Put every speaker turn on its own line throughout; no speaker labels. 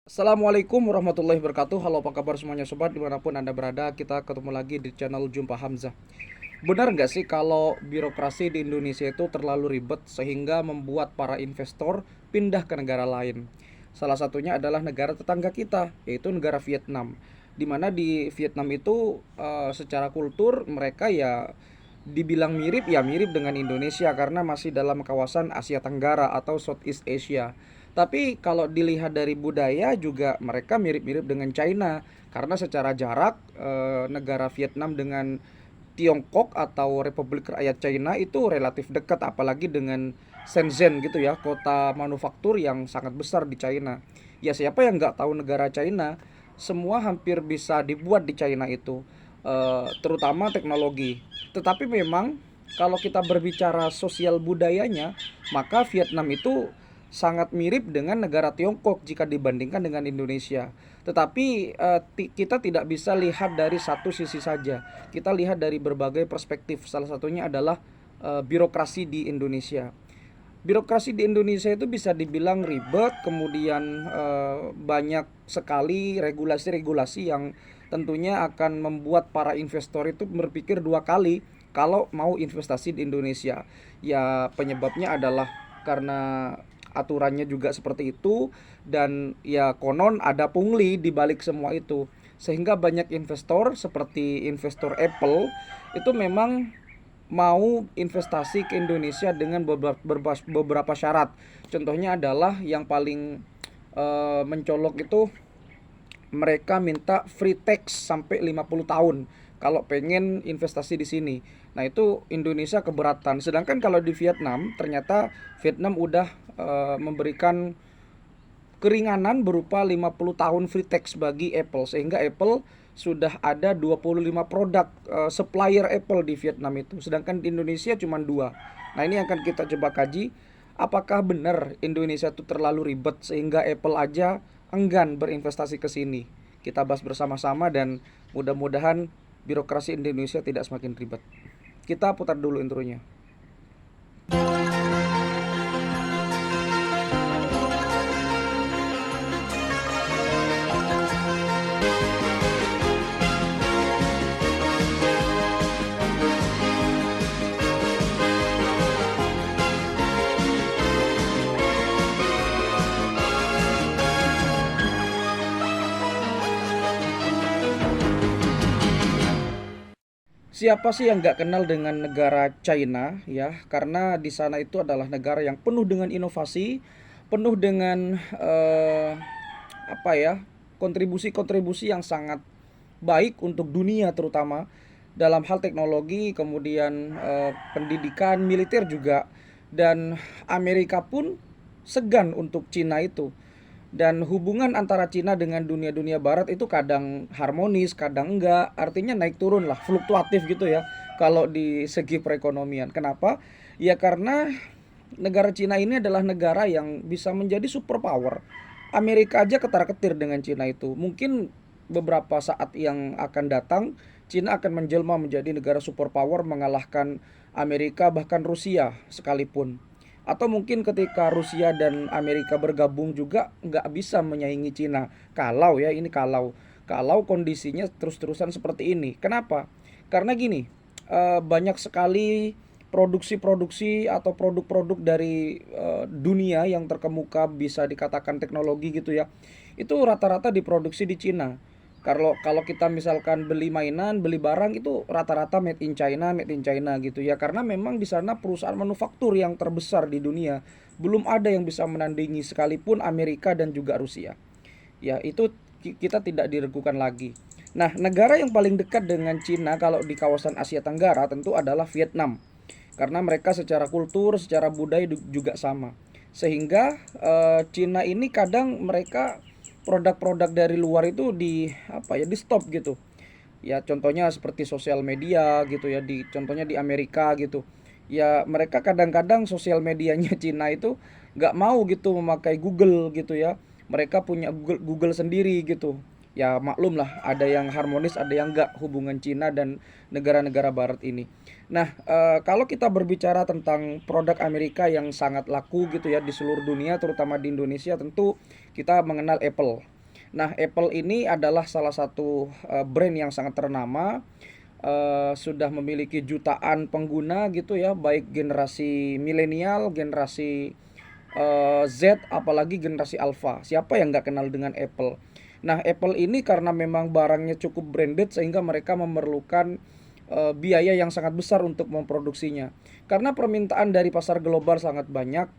Assalamualaikum warahmatullahi wabarakatuh. Halo, apa kabar semuanya sobat dimanapun anda berada. Kita ketemu lagi di channel Jumpa Hamzah. Benar nggak sih kalau birokrasi di Indonesia itu terlalu ribet sehingga membuat para investor pindah ke negara lain? Salah satunya adalah negara tetangga kita, yaitu negara Vietnam. Dimana di Vietnam itu secara kultur mereka ya dibilang mirip, ya mirip dengan Indonesia karena masih dalam kawasan Asia Tenggara atau Southeast Asia. Tapi kalau dilihat dari budaya juga mereka mirip-mirip dengan China karena secara jarak negara Vietnam dengan Tiongkok atau Republik Rakyat China itu relatif dekat, apalagi dengan Shenzhen gitu ya, kota manufaktur yang sangat besar di China. Ya siapa yang nggak tahu negara China? Semua hampir bisa dibuat di China itu, terutama teknologi. Tetapi memang kalau kita berbicara sosial budayanya, maka Vietnam itu sangat mirip dengan negara Tiongkok jika dibandingkan dengan Indonesia. Tetapi kita tidak bisa lihat dari satu sisi saja. Kita lihat dari berbagai perspektif. Salah satunya adalah birokrasi di Indonesia. Birokrasi di Indonesia itu bisa dibilang ribet, kemudian banyak sekali regulasi-regulasi yang tentunya akan membuat para investor itu berpikir dua kali kalau mau investasi di Indonesia. Ya penyebabnya adalah karena aturannya juga seperti itu, dan ya konon ada pungli di balik semua itu. Sehingga banyak investor seperti investor Apple itu memang mau investasi ke Indonesia dengan beberapa syarat. Contohnya adalah yang paling mencolok itu mereka minta free tax sampai 50 tahun kalau pengen investasi di sini. Nah, itu Indonesia keberatan. Sedangkan kalau di Vietnam, ternyata Vietnam udah memberikan keringanan berupa 50 tahun free tax bagi Apple, sehingga Apple sudah ada 25 produk supplier Apple di Vietnam itu, sedangkan di Indonesia cuma 2. Nah, ini akan kita coba kaji, apakah benar Indonesia itu terlalu ribet sehingga Apple aja enggan berinvestasi ke sini. Kita bahas bersama-sama dan mudah-mudahan birokrasi Indonesia tidak semakin ribet. Kita putar dulu intronya. Siapa sih yang nggak kenal dengan negara China ya? Karena di sana itu adalah negara yang penuh dengan inovasi, penuh dengan apa ya, kontribusi-kontribusi yang sangat baik untuk dunia terutama dalam hal teknologi, kemudian pendidikan, militer juga, dan Amerika pun segan untuk Cina itu. Dan hubungan antara Cina dengan dunia-dunia barat itu kadang harmonis, kadang enggak. Artinya naik turun lah, fluktuatif gitu ya. Kalau di segi perekonomian. Kenapa? Ya karena negara Cina ini adalah negara yang bisa menjadi superpower. Amerika aja ketar-ketir dengan Cina itu. Mungkin beberapa saat yang akan datang, Cina akan menjelma menjadi negara superpower mengalahkan Amerika bahkan Rusia sekalipun. Atau mungkin ketika Rusia dan Amerika bergabung juga nggak bisa menyaingi Cina. Kalau ya, ini kalau kondisinya terus-terusan seperti ini. Kenapa? Karena gini, banyak sekali produksi-produksi atau produk-produk dari dunia yang terkemuka, bisa dikatakan teknologi gitu ya. Itu rata-rata diproduksi di Cina. Kalau kita misalkan beli mainan, beli barang itu rata-rata made in China gitu ya. Karena memang di sana perusahaan manufaktur yang terbesar di dunia. Belum ada yang bisa menandingi sekalipun Amerika dan juga Rusia. Ya, itu kita tidak diragukan lagi. Nah, negara yang paling dekat dengan Cina kalau di kawasan Asia Tenggara tentu adalah Vietnam. Karena mereka secara kultur, secara budaya juga sama. Sehingga Cina ini kadang mereka produk-produk dari luar itu di apa ya, di stop gitu. Ya contohnya seperti sosial media gitu ya, di contohnya di Amerika gitu. Ya mereka kadang-kadang sosial medianya Cina itu nggak mau gitu memakai Google gitu ya. Mereka punya Google sendiri gitu. Ya maklum lah, ada yang harmonis, ada yang enggak, hubungan Cina dan negara-negara barat ini. Nah, kalau kita berbicara tentang produk Amerika yang sangat laku gitu ya di seluruh dunia, terutama di Indonesia, tentu kita mengenal Apple. Nah, Apple ini adalah salah satu brand yang sangat ternama, sudah memiliki jutaan pengguna gitu ya, baik generasi milenial, generasi Z, apalagi generasi Alpha. Siapa yang nggak kenal dengan Apple? Nah, Apple ini karena memang barangnya cukup branded sehingga mereka memerlukan biaya yang sangat besar untuk memproduksinya. Karena permintaan dari pasar global sangat banyak,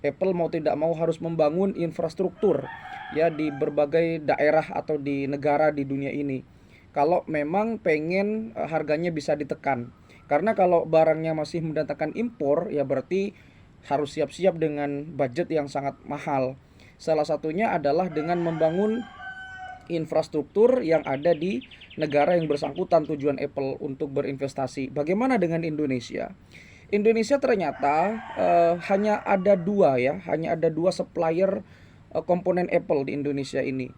Apple mau tidak mau harus membangun infrastruktur ya di berbagai daerah atau di negara di dunia ini. Kalau memang pengen harganya bisa ditekan. Karena kalau barangnya masih mendatangkan impor, ya berarti harus siap-siap dengan budget yang sangat mahal. Salah satunya adalah dengan membangun infrastruktur yang ada di negara yang bersangkutan tujuan Apple untuk berinvestasi. Bagaimana dengan Indonesia? Indonesia ternyata hanya ada dua ya, hanya ada dua supplier komponen Apple di Indonesia ini.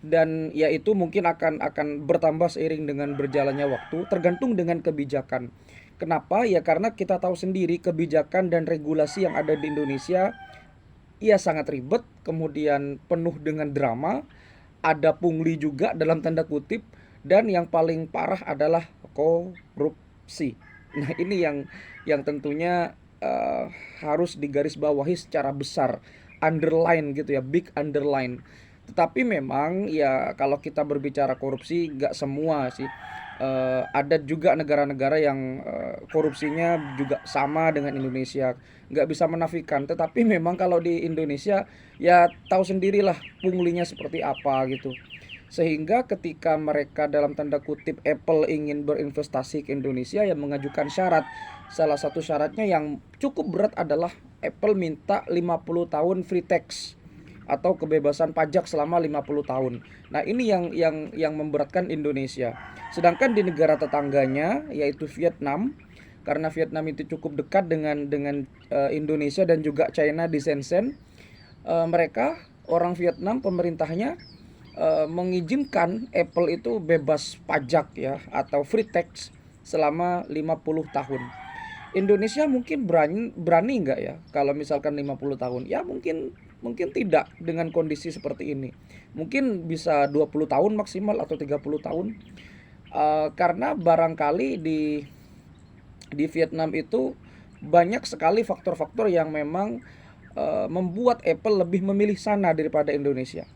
Dan yaitu mungkin akan bertambah seiring dengan berjalannya waktu, tergantung dengan kebijakan. Kenapa? Ya karena kita tahu sendiri kebijakan dan regulasi yang ada di Indonesia ia sangat ribet, kemudian penuh dengan drama, ada pungli juga dalam tanda kutip, dan yang paling parah adalah korupsi. Nah, ini yang tentunya harus digarisbawahi secara besar, underline gitu ya, big underline. Tetapi memang ya kalau kita berbicara korupsi nggak semua sih. Ada juga negara-negara yang korupsinya juga sama dengan Indonesia, nggak bisa menafikan. Tetapi memang kalau di Indonesia ya tahu sendirilah punglinya seperti apa gitu. Sehingga ketika mereka dalam tanda kutip Apple ingin berinvestasi ke Indonesia yang mengajukan syarat. Salah satu syaratnya yang cukup berat adalah Apple minta 50 tahun free tax atau kebebasan pajak selama 50 tahun. Nah, ini yang memberatkan Indonesia. Sedangkan di negara tetangganya yaitu Vietnam, karena Vietnam itu cukup dekat dengan Indonesia dan juga China di Shenzhen, mereka orang Vietnam pemerintahnya mengizinkan Apple itu bebas pajak ya atau free tax selama 50 tahun. Indonesia mungkin berani nggak ya kalau misalkan 50 tahun? Ya mungkin tidak dengan kondisi seperti ini. Mungkin bisa 20 tahun maksimal atau 30 tahun. Karena barangkali di Vietnam itu banyak sekali faktor-faktor yang memang membuat Apple lebih memilih sana daripada Indonesia.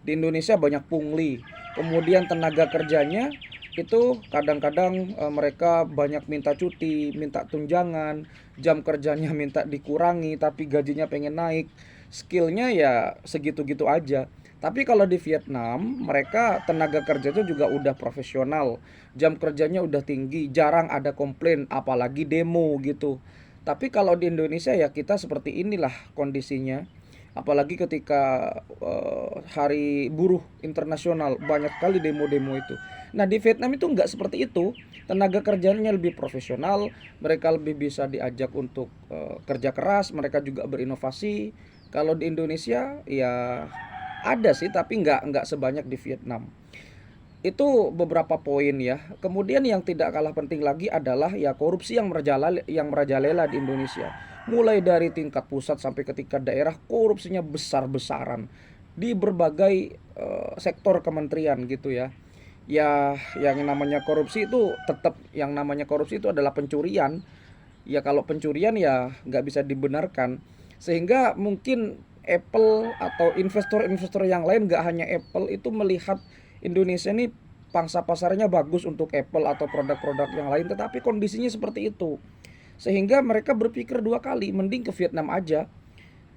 Di Indonesia banyak pungli, kemudian tenaga kerjanya itu kadang-kadang mereka banyak minta cuti, minta tunjangan, jam kerjanya minta dikurangi, tapi gajinya pengen naik, skillnya ya segitu-gitu aja. Tapi kalau di Vietnam, mereka tenaga kerja itu juga udah profesional, jam kerjanya udah tinggi, jarang ada komplain, apalagi demo gitu. Tapi kalau di Indonesia ya kita seperti inilah kondisinya. Apalagi ketika hari buruh internasional banyak sekali demo-demo itu. Nah, di Vietnam itu nggak seperti itu. Tenaga kerjanya lebih profesional, mereka lebih bisa diajak untuk kerja keras, mereka juga berinovasi. Kalau di Indonesia ya ada sih, tapi nggak sebanyak di Vietnam. Itu beberapa poin ya. Kemudian yang tidak kalah penting lagi adalah ya korupsi yang merajalela di Indonesia. Mulai dari tingkat pusat sampai ke tingkat daerah, korupsinya besar-besaran di berbagai sektor kementerian gitu ya. Ya yang namanya korupsi itu tetap yang namanya korupsi itu adalah pencurian. Ya kalau pencurian ya nggak bisa dibenarkan. Sehingga mungkin Apple atau investor-investor yang lain, nggak hanya Apple, itu melihat Indonesia ini pangsa pasarnya bagus untuk Apple atau produk-produk yang lain, tetapi kondisinya seperti itu. Sehingga mereka berpikir dua kali, mending ke Vietnam aja.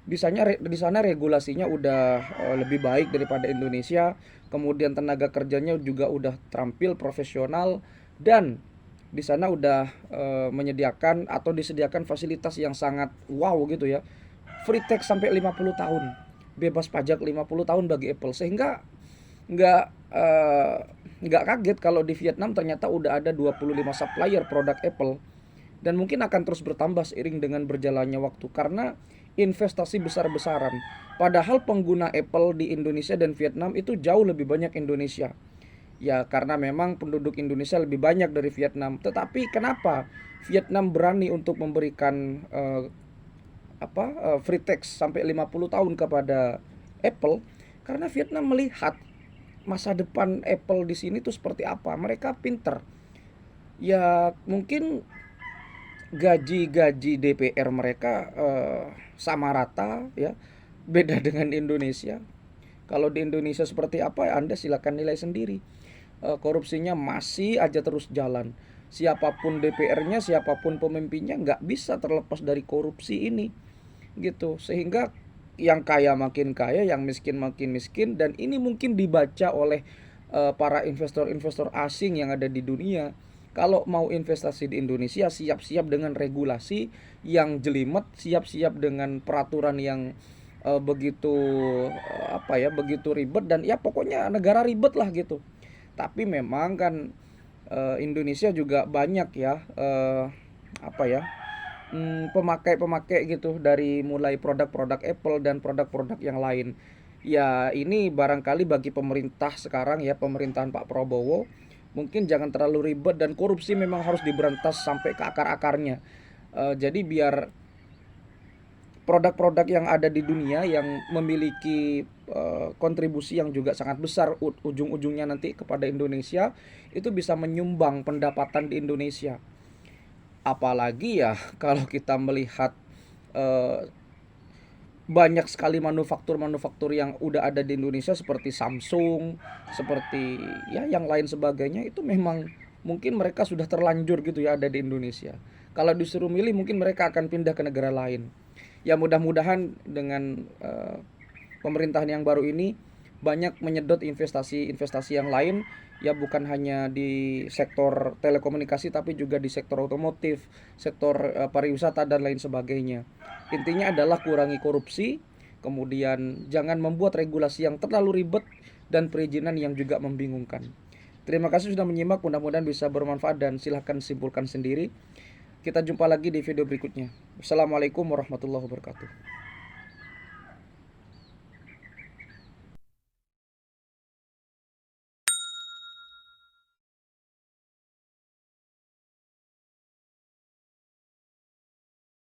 Di sana regulasinya udah lebih baik daripada Indonesia, kemudian tenaga kerjanya juga udah terampil, profesional, dan di sana udah menyediakan atau disediakan fasilitas yang sangat wow gitu ya. Free tax sampai 50 tahun. Bebas pajak 50 tahun bagi Apple. Sehingga nggak eh, nggak kaget kalau di Vietnam ternyata udah ada 25 supplier produk Apple, dan mungkin akan terus bertambah seiring dengan berjalannya waktu karena investasi besar-besaran. Padahal pengguna Apple di Indonesia dan Vietnam itu jauh lebih banyak Indonesia. Ya karena memang penduduk Indonesia lebih banyak dari Vietnam. Tetapi kenapa Vietnam berani untuk memberikan free tax sampai 50 tahun kepada Apple? Karena Vietnam melihat masa depan Apple di sini tuh seperti apa. Mereka pinter. Ya mungkin gaji DPR mereka sama rata ya, beda dengan Indonesia. Kalau di Indonesia seperti apa, Anda silakan nilai sendiri. Korupsinya masih aja terus jalan. Siapapun DPR-nya, siapapun pemimpinnya nggak bisa terlepas dari korupsi ini, gitu. Sehingga yang kaya makin kaya, yang miskin makin miskin, dan ini mungkin dibaca oleh para investor-investor asing yang ada di dunia. Kalau mau investasi di Indonesia, siap-siap dengan regulasi yang jelimet, siap-siap dengan peraturan yang begitu begitu ribet, dan ya pokoknya negara ribet lah gitu. Tapi memang kan Indonesia juga banyak ya apa ya pemakai-pemakai gitu, dari mulai produk-produk Apple dan produk-produk yang lain. Ya ini barangkali bagi pemerintah sekarang ya, pemerintahan Pak Prabowo, mungkin jangan terlalu ribet, dan korupsi memang harus diberantas sampai ke akar-akarnya. Jadi biar produk-produk yang ada di dunia yang memiliki kontribusi yang juga sangat besar ujung-ujungnya nanti kepada Indonesia, itu bisa menyumbang pendapatan di Indonesia. Apalagi ya kalau kita melihat eh, banyak sekali manufaktur-manufaktur yang udah ada di Indonesia seperti Samsung, seperti ya yang lain sebagainya, itu memang mungkin mereka sudah terlanjur gitu ya ada di Indonesia. Kalau disuruh milih mungkin mereka akan pindah ke negara lain. Ya mudah-mudahan dengan pemerintahan yang baru ini banyak menyedot investasi-investasi yang lain, ya bukan hanya di sektor telekomunikasi tapi juga di sektor otomotif, sektor pariwisata dan lain sebagainya. Intinya adalah kurangi korupsi, kemudian jangan membuat regulasi yang terlalu ribet dan perizinan yang juga membingungkan. Terima kasih sudah menyimak, mudah-mudahan bisa bermanfaat dan silahkan simpulkan sendiri. Kita jumpa lagi di video berikutnya. Assalamualaikum warahmatullahi wabarakatuh.